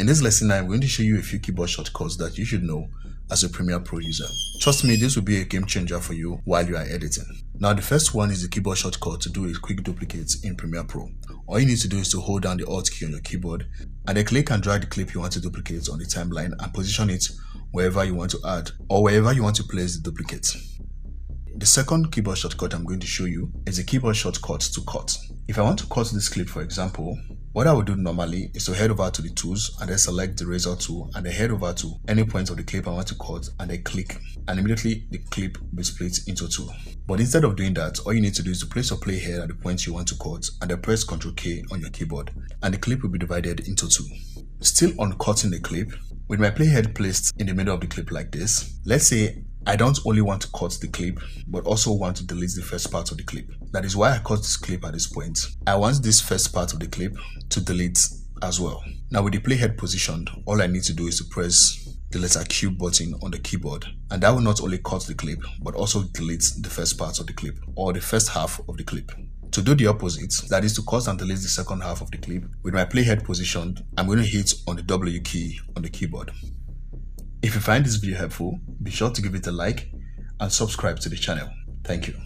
In this lesson, I'm going to show you a few keyboard shortcuts that you should know as a Premiere Pro user. Trust me, this will be a game changer for you while you are editing. Now, the first one is the keyboard shortcut to do a quick duplicate in Premiere Pro. All you need to do is to hold down the Alt key on your keyboard and then click and drag the clip you want to duplicate on the timeline and position it wherever you want to add or wherever you want to place the duplicate. The second keyboard shortcut I'm going to show you is a keyboard shortcut to cut. If I want to cut this clip, for example, what I would do normally is to head over to the tools and then select the razor tool and then head over to any point of the clip I want to cut and then click, and immediately the clip will be split into two. But instead of doing that, all you need to do is to place your playhead at the point you want to cut and then press Ctrl K on your keyboard and the clip will be divided into two. Still on cutting the clip, with my playhead placed in the middle of the clip like this, let's say I don't only want to cut the clip, but also want to delete the first part of the clip. That is why I cut this clip at this point. I want this first part of the clip to delete as well. Now with the playhead positioned, all I need to do is to press the letter Q button on the keyboard, and that will not only cut the clip, but also delete the first part of the clip, or the first half of the clip. To do the opposite, that is to cut and delete the second half of the clip, with my playhead positioned, I'm going to hit on the W key on the keyboard. If you find this video helpful, be sure to give it a like and subscribe to the channel. Thank you.